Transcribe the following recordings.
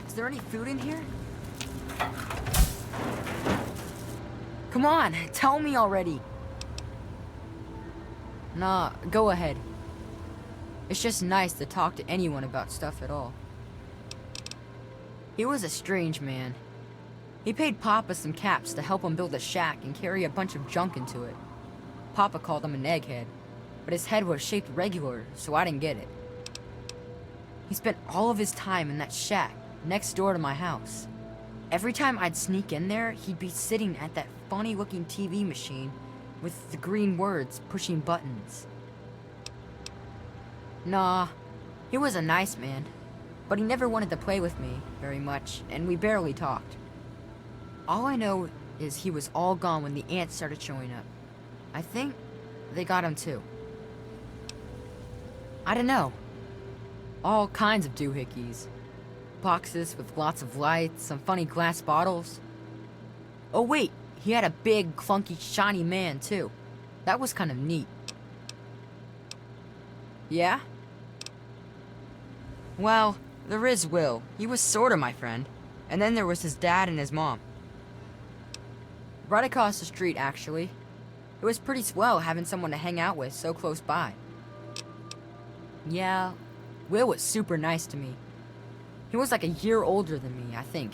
Is there any food in here? Come on, tell me already. Nah, go ahead. It's just nice to talk to anyone about stuff at all. He was a strange man. He paid Papa some caps to help him build a shack and carry a bunch of junk into it. Papa called him an egghead, but his head was shaped regular, so I didn't get it. He spent all of his time in that shack next door to my house. Every time I'd sneak in there, he'd be sitting at that funny-looking TV machine with the green words pushing buttons. Nah, he was a nice man, but he never wanted to play with me very much, and we barely talked. All I know is he was all gone when the ants started showing up. I think they got him too. I don't know. All kinds of doohickeys. Boxes with lots of lights, some funny glass bottles. Oh wait, he had a big, clunky, shiny man too. That was kind of neat. Yeah? Well, there is Will. He was sorta my friend. And then there was his dad and his mom. Right across the street, actually. It was pretty swell having someone to hang out with so close by. Yeah, Will was super nice to me. He was like a year older than me, I think.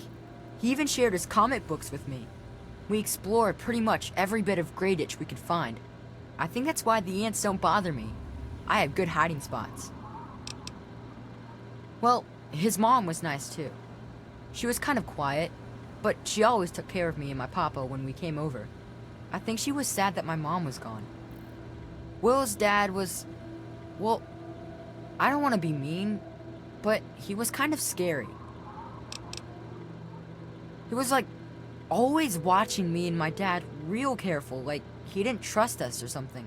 He even shared his comic books with me. We explored pretty much every bit of Grayditch we could find. I think that's why the ants don't bother me. I have good hiding spots. Well, his mom was nice too. She was kind of quiet, but she always took care of me and my papa when we came over. I think she was sad that my mom was gone. Will's dad was... well, I don't want to be mean, but he was kind of scary. He was like always watching me and my dad real careful, like he didn't trust us or something.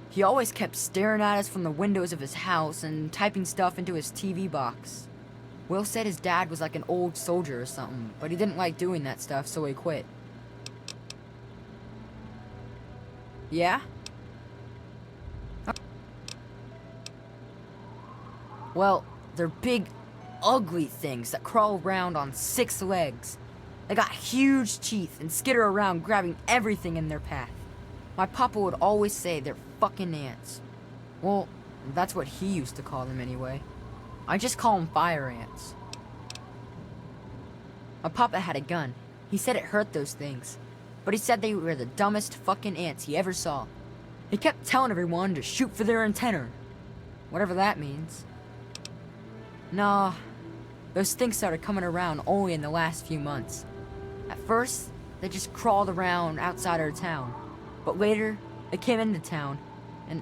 He always kept staring at us from the windows of his house and typing stuff into his TV box. Will said his dad was like an old soldier or something, but he didn't like doing that stuff, so he quit. Yeah? Well, they're big, ugly things that crawl around on 6 legs. They got huge teeth and skitter around grabbing everything in their path. My papa would always say they're fucking ants. Well, that's what he used to call them anyway. I just call them fire ants. My papa had a gun. He said it hurt those things. But he said they were the dumbest fucking ants he ever saw. He kept telling everyone to shoot for their antenna. Whatever that means. Nah, those things started coming around only in the last few months. At first, they just crawled around outside our town. But later, they came into town, and,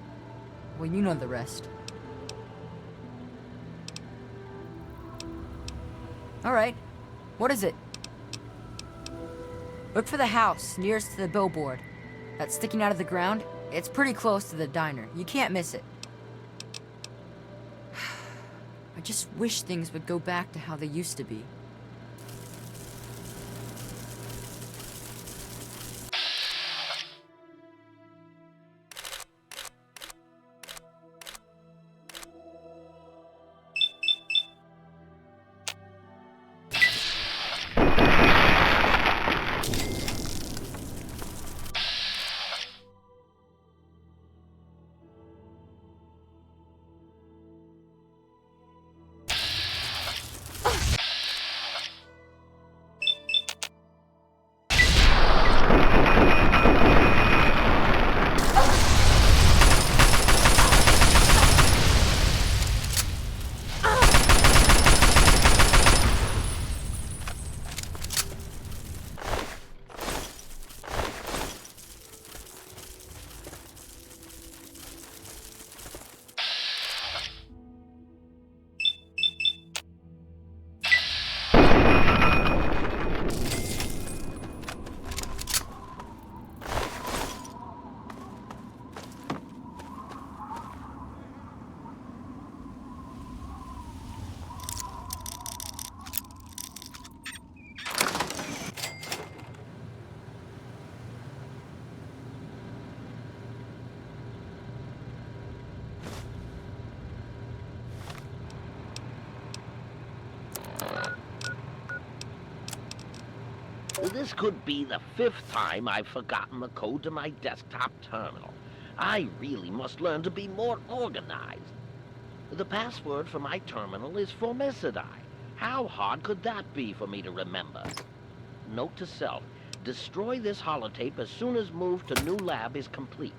well, you know the rest. Alright, what is it? Look for the house nearest to the billboard. That's sticking out of the ground. It's pretty close to the diner. You can't miss it. I just wish things would go back to how they used to be. This could be the 5th time I've forgotten the code to my desktop terminal. I really must learn to be more organized. The password for my terminal is Formicidae. How hard could that be for me to remember? Note to self, destroy this holotape as soon as move to new lab is complete.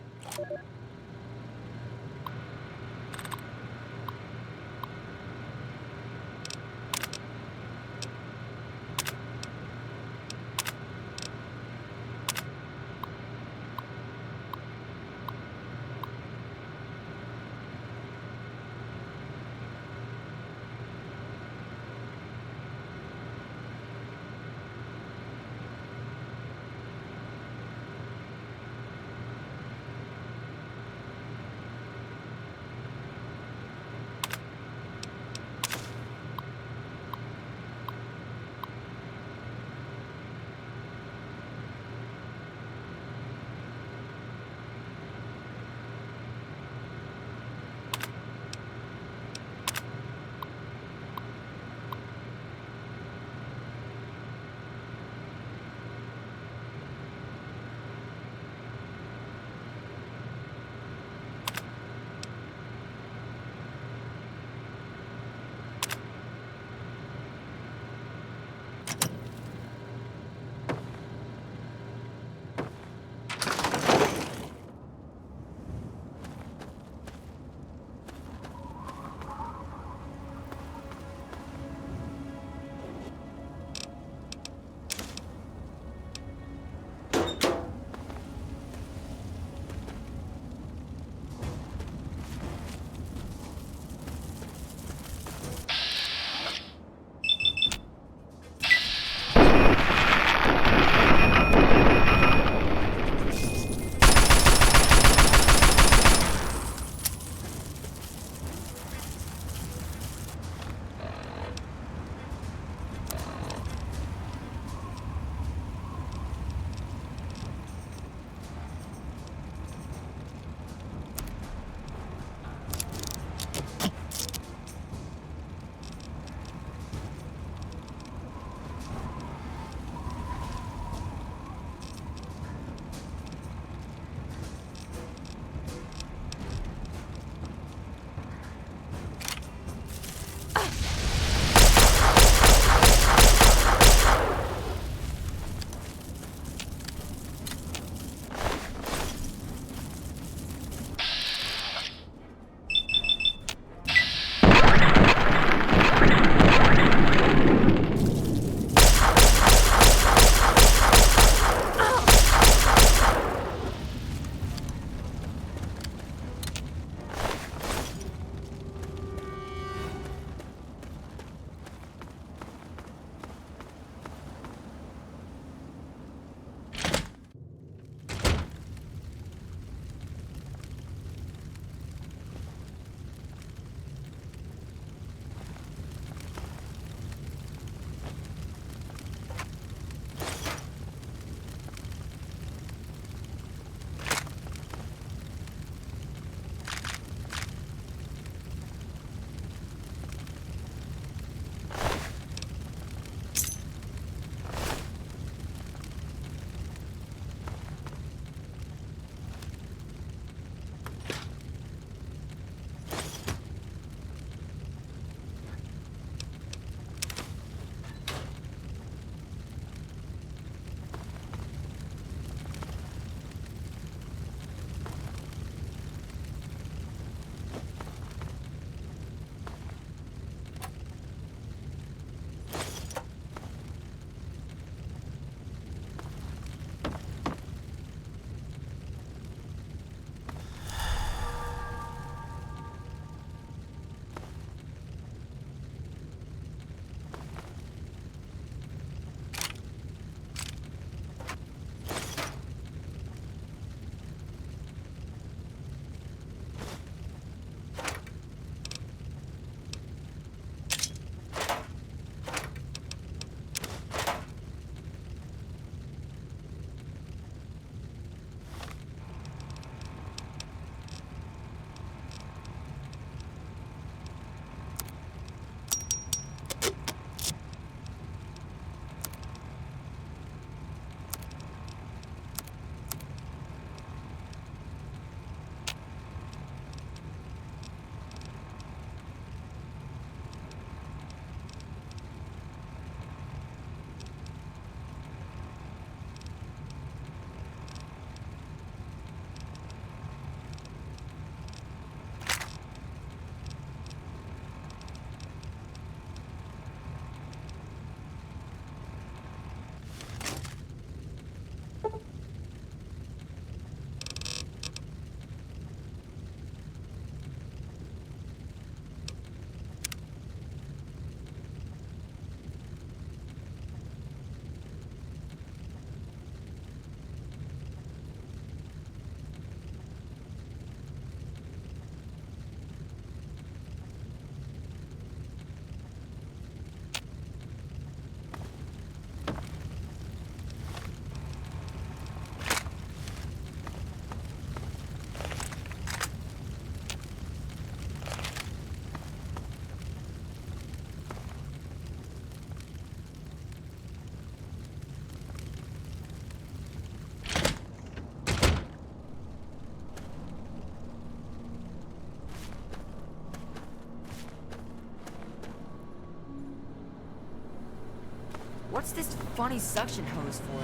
What's this funny suction hose for?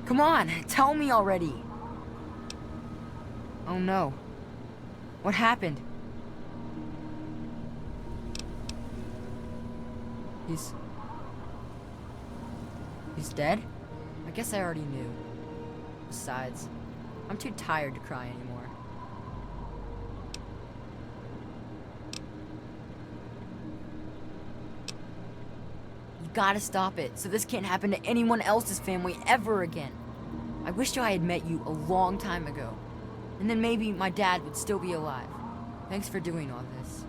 Come on, tell me already. Oh no. What happened? He's dead? I guess I already knew. Besides, I'm too tired to cry anymore. You gotta stop it, so this can't happen to anyone else's family ever again. I wish I had met you a long time ago. And then maybe my dad would still be alive. Thanks for doing all this.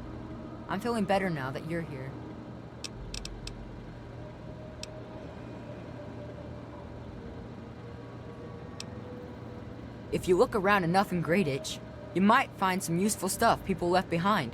I'm feeling better now that you're here. If you look around enough in Greyditch, you might find some useful stuff people left behind.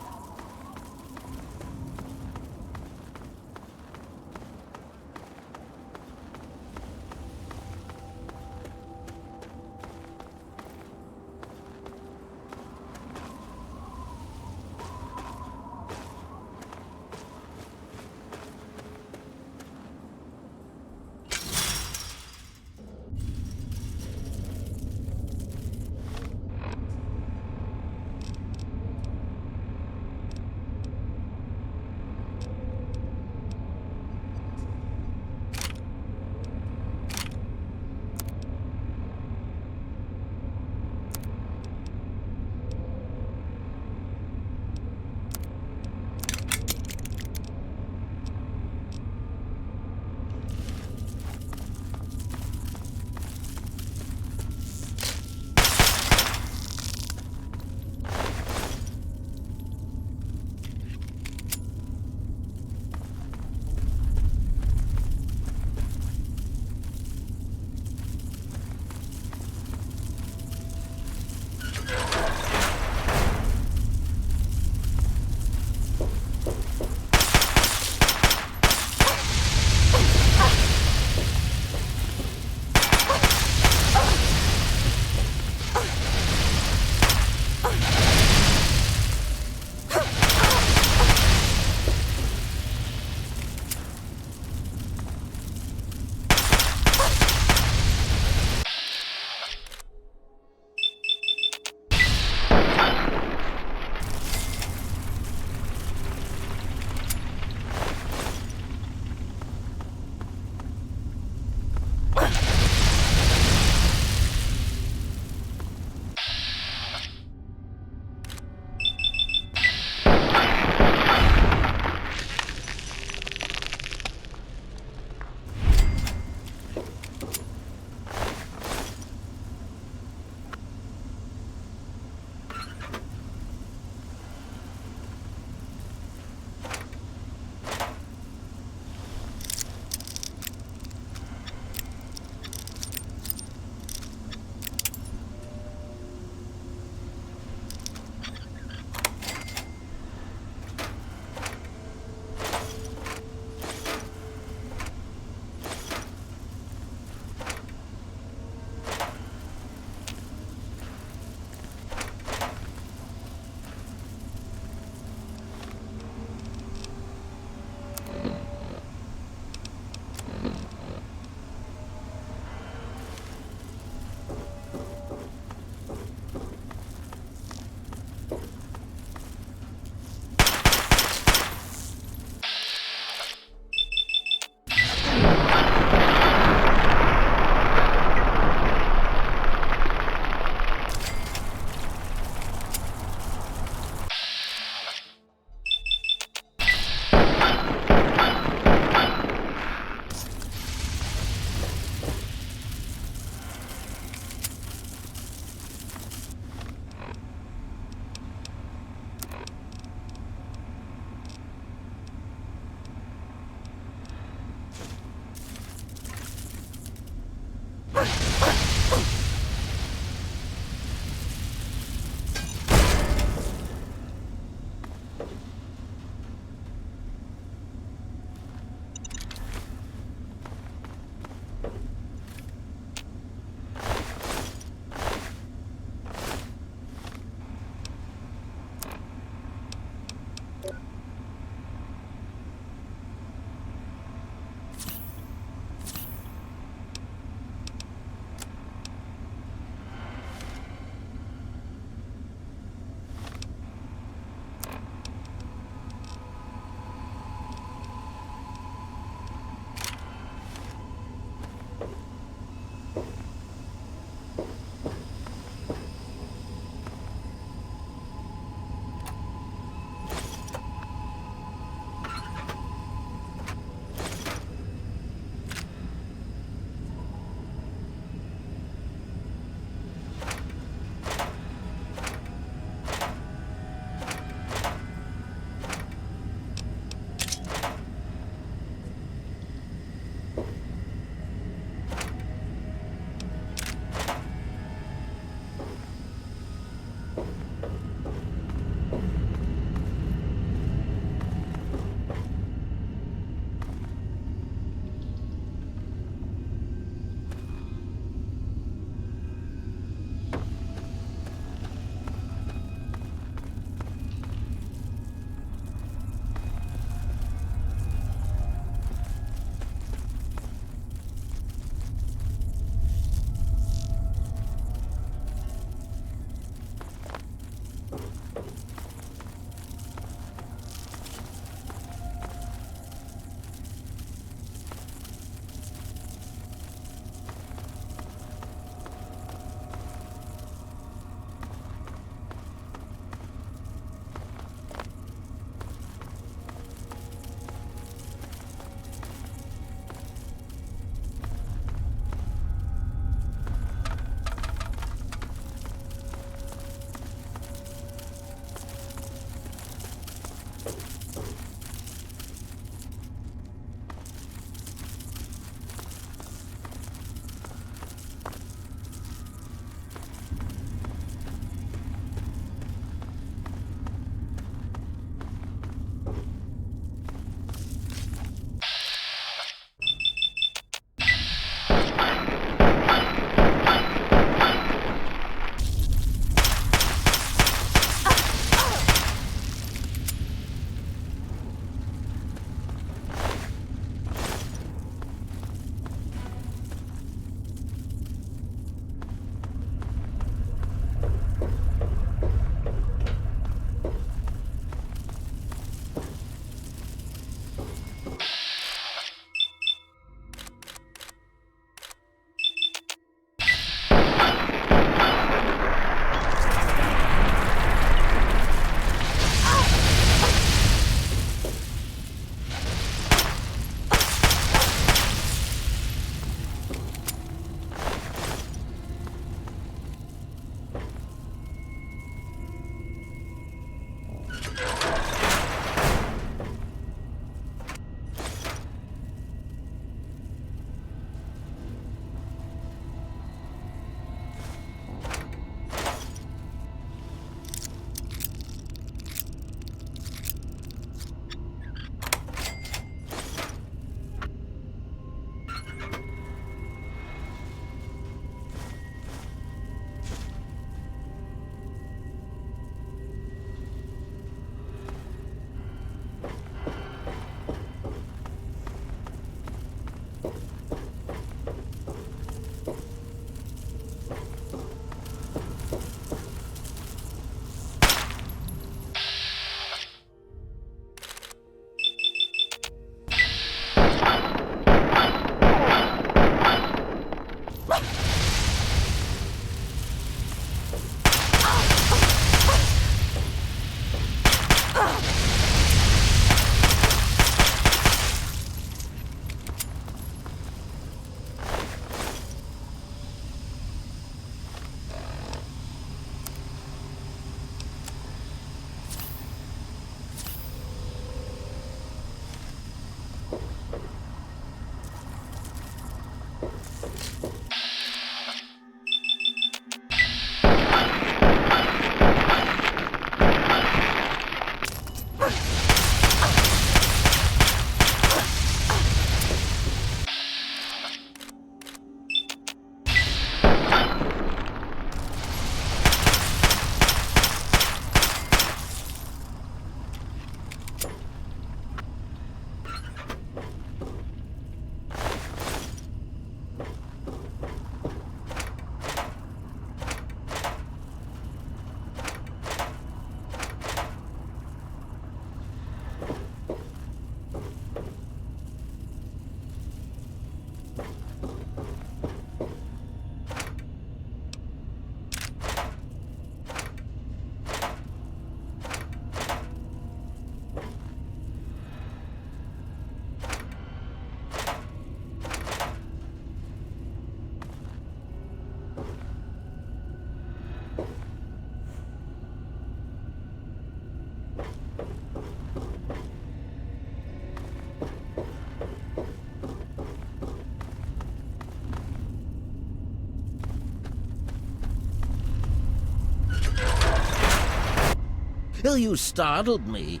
You startled me.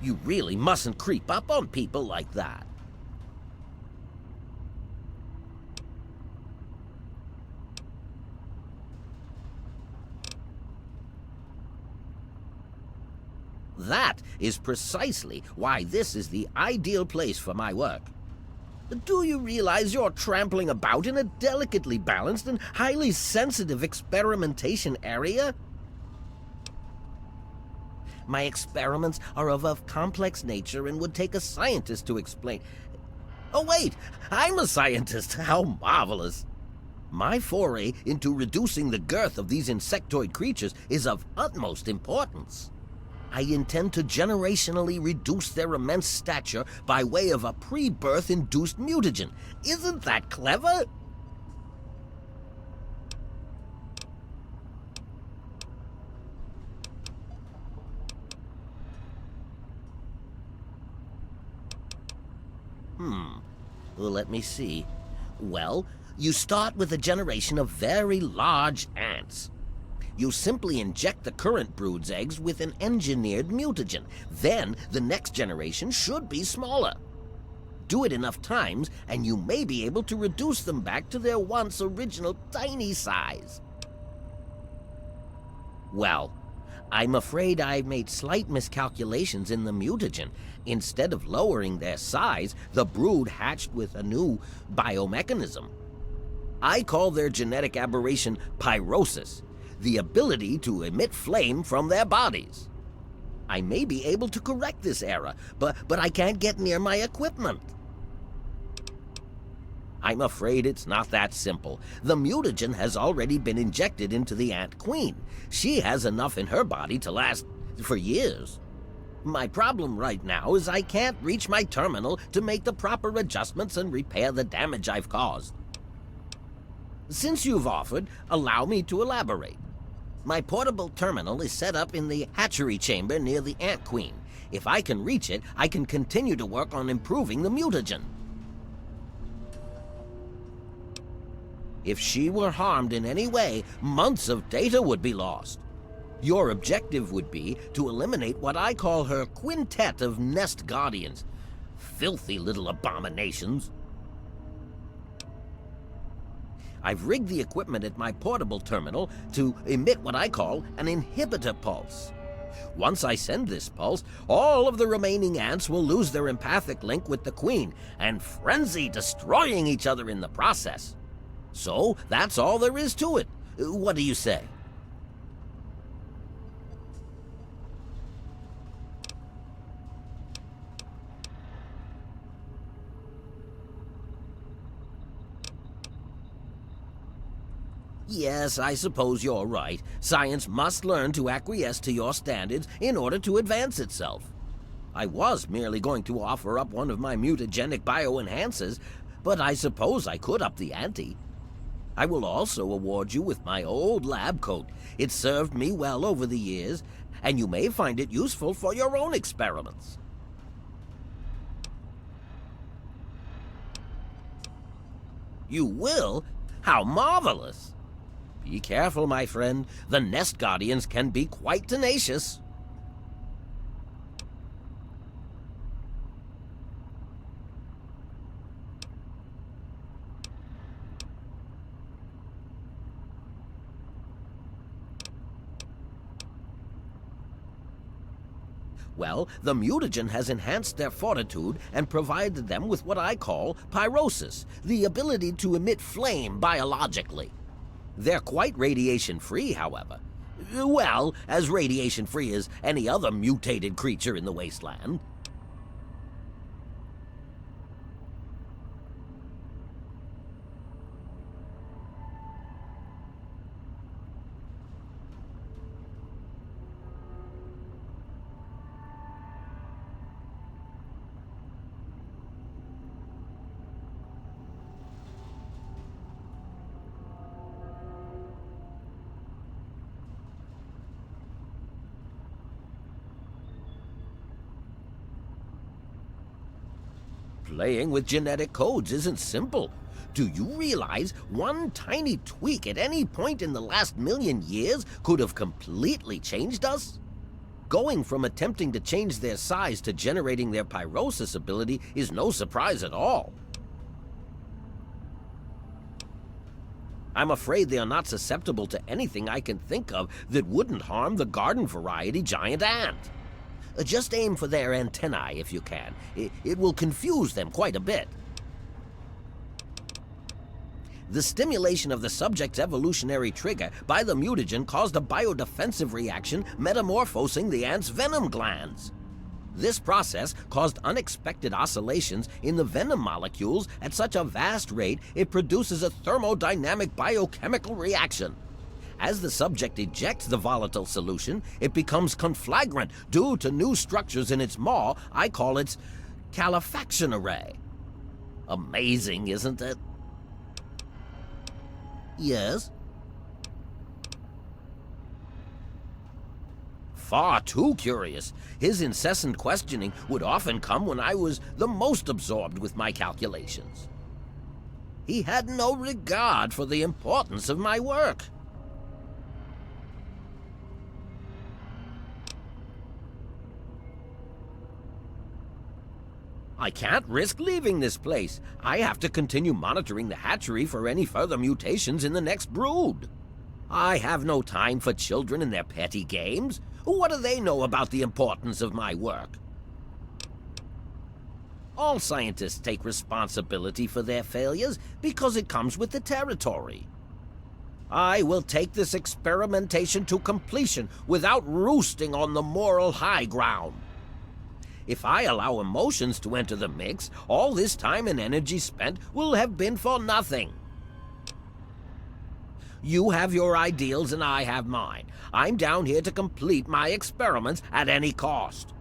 You really mustn't creep up on people like that. That is precisely why this is the ideal place for my work. Do you realize you're trampling about in a delicately balanced and highly sensitive experimentation area? My experiments are of a complex nature and would take a scientist to explain. Oh wait, I'm a scientist. How marvelous. My foray into reducing the girth of these insectoid creatures is of utmost importance. I intend to generationally reduce their immense stature by way of a pre-birth induced mutagen. Isn't that clever? Well, let me see. Well, you start with a generation of very large ants. You simply inject the current brood's eggs with an engineered mutagen. Then the next generation should be smaller. Do it enough times, and you may be able to reduce them back to their once original tiny size. Well, I'm afraid I've made slight miscalculations in the mutagen. Instead of lowering their size, the brood hatched with a new biomechanism. I call their genetic aberration pyrosis, the ability to emit flame from their bodies. I may be able to correct this error, but I can't get near my equipment. I'm afraid it's not that simple. The mutagen has already been injected into the ant queen. She has enough in her body to last for years. My problem right now is I can't reach my terminal to make the proper adjustments and repair the damage I've caused. Since you've offered, allow me to elaborate. My portable terminal is set up in the hatchery chamber near the ant queen. If I can reach it, I can continue to work on improving the mutagen. If she were harmed in any way, months of data would be lost. Your objective would be to eliminate what I call her quintet of nest guardians. Filthy little abominations. I've rigged the equipment at my portable terminal to emit what I call an inhibitor pulse. Once I send this pulse, all of the remaining ants will lose their empathic link with the queen and frenzy, destroying each other in the process. So that's all there is to it. What do you say? Yes, I suppose you're right. Science must learn to acquiesce to your standards in order to advance itself. I was merely going to offer up one of my mutagenic bioenhancers, but I suppose I could up the ante. I will also award you with my old lab coat. It served me well over the years, and you may find it useful for your own experiments. You will? How marvelous! Be careful, my friend. The nest guardians can be quite tenacious. Well, the mutagen has enhanced their fortitude and provided them with what I call pyrosis, the ability to emit flame biologically. They're quite radiation-free, however. Well, as radiation-free as any other mutated creature in the wasteland. Playing with genetic codes isn't simple. Do you realize one tiny tweak at any point in the last 1,000,000 years could have completely changed us? Going from attempting to change their size to generating their pyrosis ability is no surprise at all. I'm afraid they are not susceptible to anything I can think of that wouldn't harm the garden variety giant ant. Just aim for their antennae if you can. It will confuse them quite a bit. The stimulation of the subject's evolutionary trigger by the mutagen caused a biodefensive reaction metamorphosing the ant's venom glands. This process caused unexpected oscillations in the venom molecules at such a vast rate it produces a thermodynamic biochemical reaction. As the subject ejects the volatile solution, it becomes conflagrant due to new structures in its maw. I call its calefaction array. Amazing, isn't it? Yes? Far too curious. His incessant questioning would often come when I was the most absorbed with my calculations. He had no regard for the importance of my work. I can't risk leaving this place. I have to continue monitoring the hatchery for any further mutations in the next brood. I have no time for children and their petty games. What do they know about the importance of my work? All scientists take responsibility for their failures because it comes with the territory. I will take this experimentation to completion without roosting on the moral high ground. If I allow emotions to enter the mix, all this time and energy spent will have been for nothing. You have your ideals and I have mine. I'm down here to complete my experiments at any cost.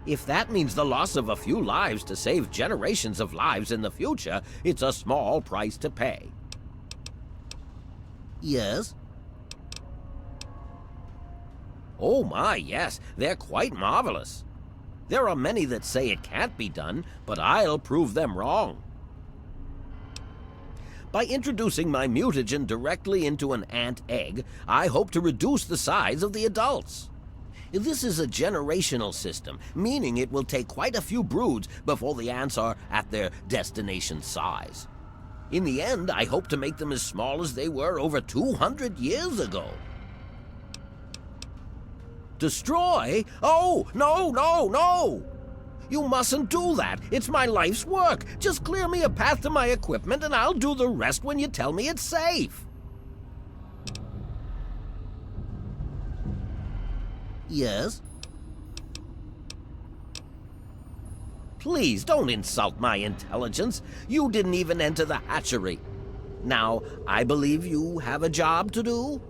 If that means the loss of a few lives to save generations of lives in the future, it's a small price to pay. Yes? Oh my, yes, they're quite marvelous. There are many that say it can't be done, but I'll prove them wrong. By introducing my mutagen directly into an ant egg, I hope to reduce the size of the adults. This is a generational system, meaning it will take quite a few broods before the ants are at their destination size. In the end, I hope to make them as small as they were over 200 years ago. Destroy? Oh, no, no, no! You mustn't do that. It's my life's work. Just clear me a path to my equipment and I'll do the rest when you tell me it's safe. Yes? Please don't insult my intelligence. You didn't even enter the hatchery. Now, I believe you have a job to do?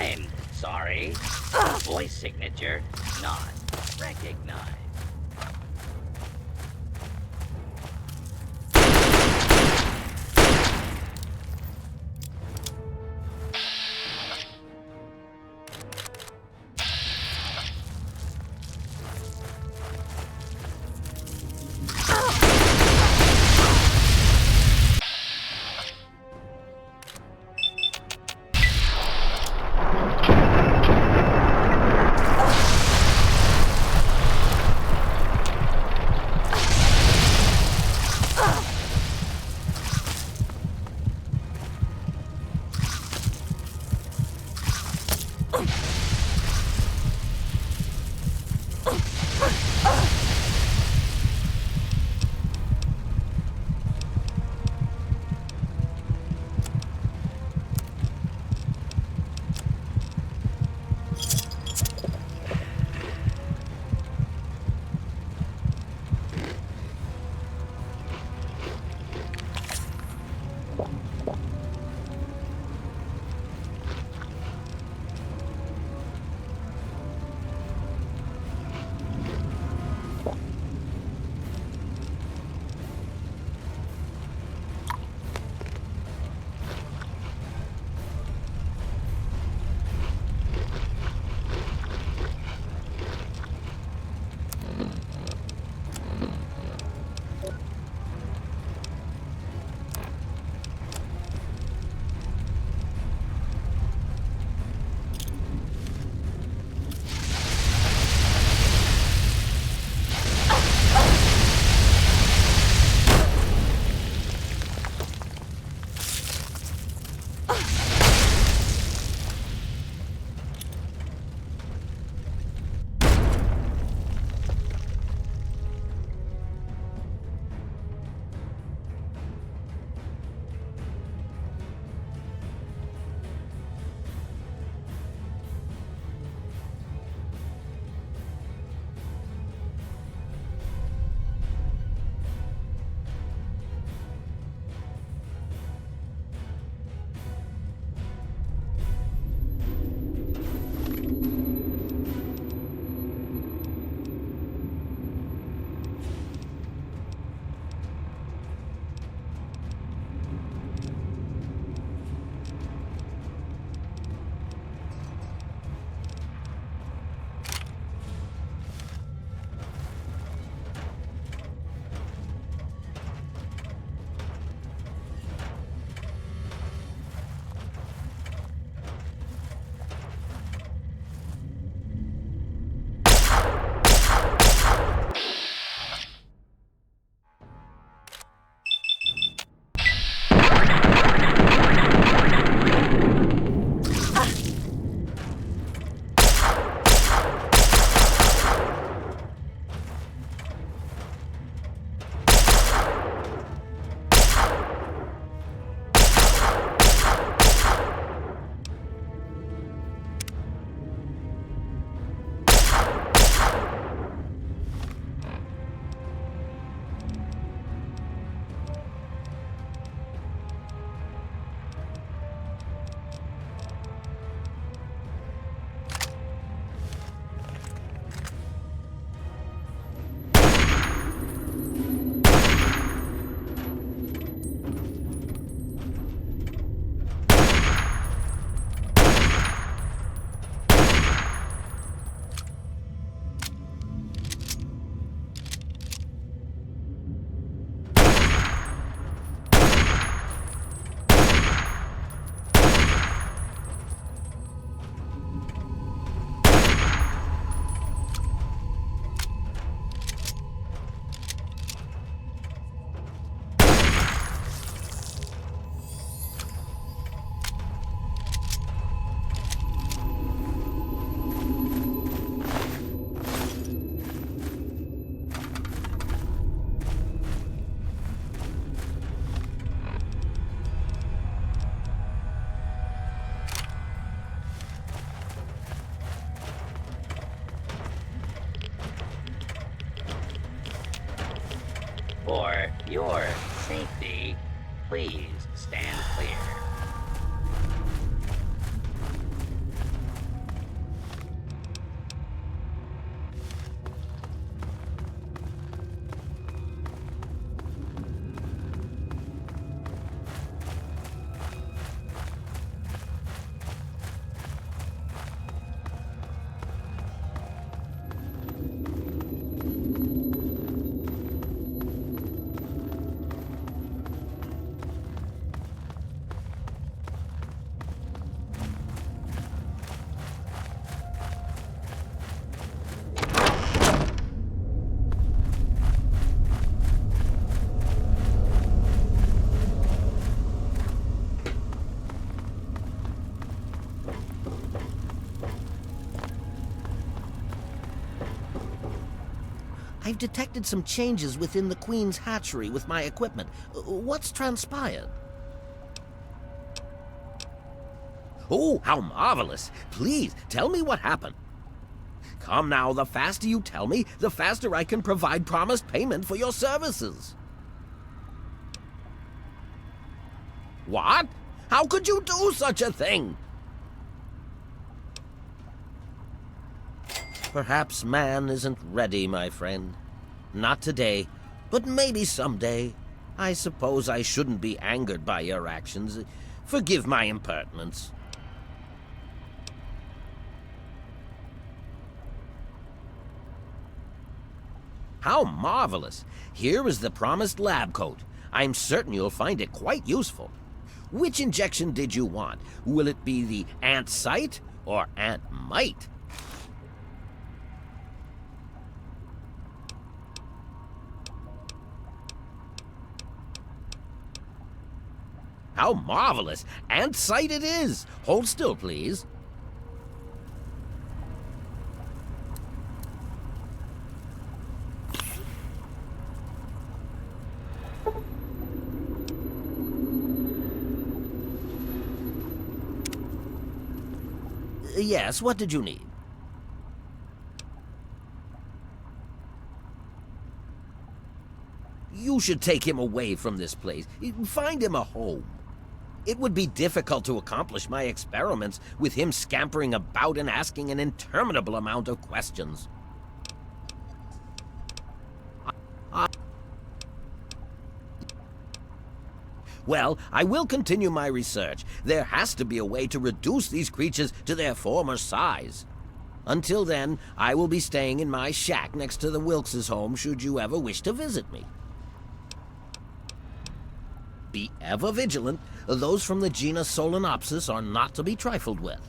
I'm sorry. Voice signature not recognized. For your safety, please stand clear. I've detected some changes within the Queen's hatchery with my equipment. What's transpired? Oh, how marvelous! Please, tell me what happened. Come now, the faster you tell me, the faster I can provide promised payment for your services. What? How could you do such a thing? Perhaps man isn't ready, my friend. Not today, but maybe someday. I suppose I shouldn't be angered by your actions. Forgive my impertinence. How marvelous! Here is the promised lab coat. I'm certain you'll find it quite useful. Which injection did you want? Will it be the Ant Sight or Ant Might? How marvelous! Ant Sight it is! Hold still, please. Yes, what did you need? You should take him away from this place. Find him a home. It would be difficult to accomplish my experiments with him scampering about and asking an interminable amount of questions. Well, I will continue my research. There has to be a way to reduce these creatures to their former size. Until then, I will be staying in my shack next to the Wilkes' home should you ever wish to visit me. Be ever vigilant. Those from the genus Solenopsis are not to be trifled with.